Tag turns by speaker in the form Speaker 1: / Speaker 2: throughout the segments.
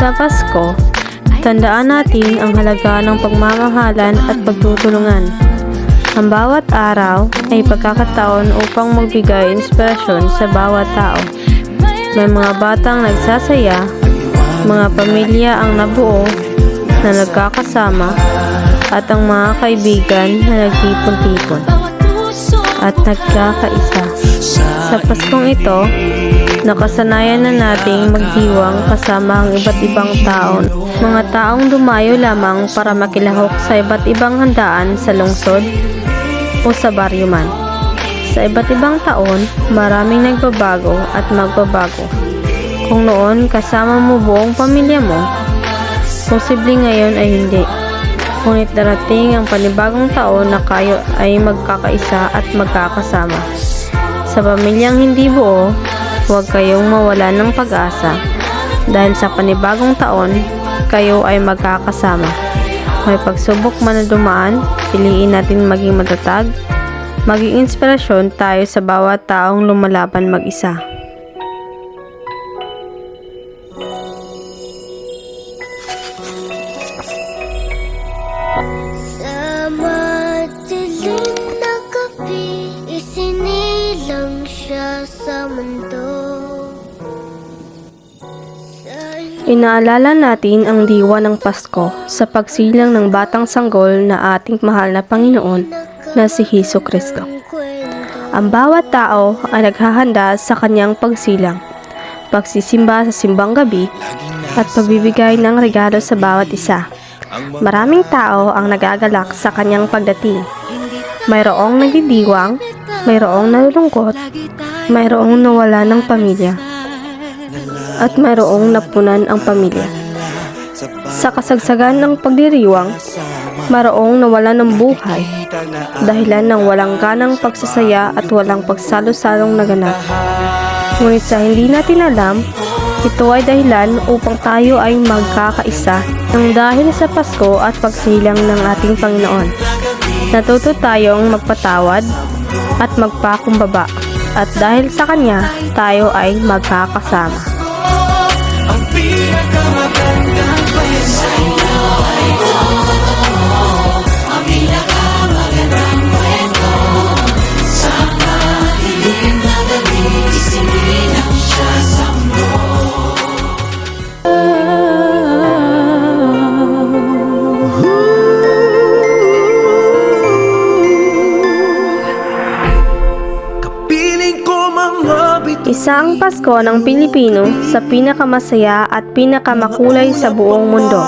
Speaker 1: Sa Pasko, tandaan natin ang halaga ng pagmamahalan at pagtutulungan. Ang bawat araw ay pagkakataon upang magbigay inspirasyon sa bawat tao. May mga batang nagsasaya, mga pamilya ang nabuo na nagkakasama, at ang mga kaibigan na nagtipon-tipon at nagkakaisa. Sa Paskong ito, nakasanayan na nating magdiwang kasama ang iba't ibang tao. Mga taong dumayo lamang para makilahok sa iba't ibang handaan sa lungsod o sa baryo man. Sa iba't ibang taon, maraming nagbabago at magbabago. Kung noon kasama mo buong pamilya mo, posible ngayon ay hindi. Ngunit darating ang panibagong taon na kayo ay magkakaisa at magkakasama. Sa pamilyang hindi buo, huwag kayong mawalan ng pag-asa dahil sa panibagong taon, kayo ay magkakasama. May pagsubok man na dumaan, piliin natin maging matatag, maging inspirasyon tayo sa bawat taong lumalaban mag-isa.
Speaker 2: Sa madilim na gabi, isinilang siya sa mundo.
Speaker 1: Inaalala natin ang diwa ng Pasko sa pagsilang ng batang sanggol na ating mahal na Panginoon na si Jesucristo. Ang bawat tao ay naghahanda sa kanyang pagsilang, pagsisimba sa simbang gabi, at pagbibigay ng regalo sa bawat isa. Maraming tao ang nagagalak sa kanyang pagdating. Mayroong nagdidiwang, mayroong nalulungkot, mayroong nawala ng pamilya, at mayroong napunan ang pamilya. Sa kasagsagan ng pagdiriwang, mayroong nawala ng buhay, dahilan ng walang ganang pagsasaya at walang pagsalo-salong naganap. Ngunit sa hindi natin alam, ito ay dahilan upang tayo ay magkakaisa ng dahil sa Pasko at pagsilang ng ating Panginoon. Natuto tayong magpatawad at magpakumbaba, at dahil sa Kanya, tayo ay magkakasama.
Speaker 3: Ang pinakamagandang kwento ay ito. Ang pinakamagandang kwento. Sa madilim na gabi, isinilang siya sa mundo. Kapiling ko mga
Speaker 1: Isang Pasko ng Pilipino sa pinakamasaya at pinakamakulay sa buong mundo.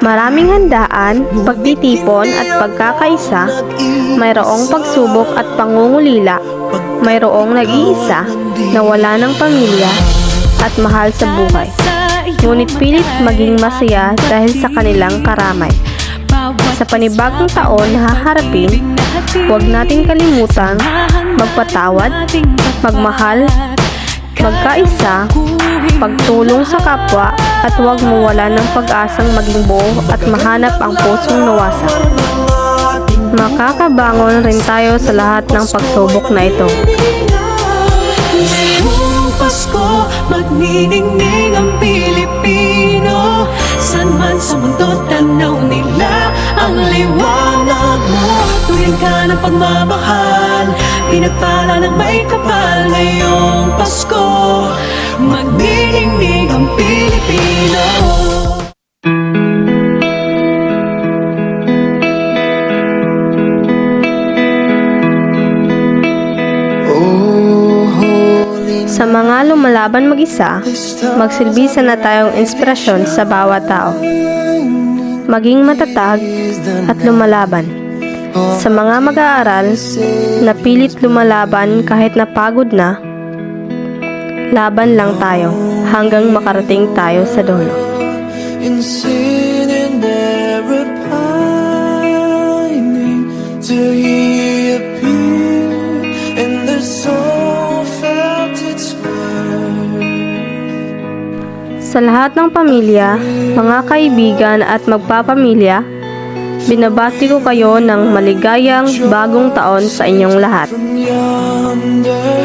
Speaker 1: Maraming handaan, pagtitipon at pagkakaisa, mayroong pagsubok at pangungulila, mayroong nag-iisa na wala ng pamilya at mahal sa buhay. Ngunit pilit maging masaya dahil sa kanilang karamay. Sa panibagong taon na haharapin, huwag nating kalimutan magpatawad, magmahal, magkaisa, pagtulong sa kapwa, at huwag mawala ng pag-asang maging buo at mahanap ang pusong nawasak. Makakabangon rin tayo sa lahat ng pagsubok na ito.
Speaker 3: Ngayong Pasko, magniningning ang Pilipino. San man sa mundo, tanaw nila ang liwanag mo. Tuwing ka ng pagmamahal, pinagpala ng may kapal. Ngayong Pasko, magniningning ang Pilipino.
Speaker 1: Sa mga lumalaban mag-isa, magsilbisa na tayong inspirasyon sa bawat tao. Maging matatag at lumalaban. Sa mga mag-aaral na pilit lumalaban kahit napagod na, laban lang tayo hanggang makarating tayo sa dulo.
Speaker 3: In sin and error pining till He appeared, and the soul felt its worth.
Speaker 1: Sa lahat ng pamilya, mga kaibigan at magpapamilya, binabati ko kayo ng maligayang bagong taon sa inyong lahat.
Speaker 3: From yonder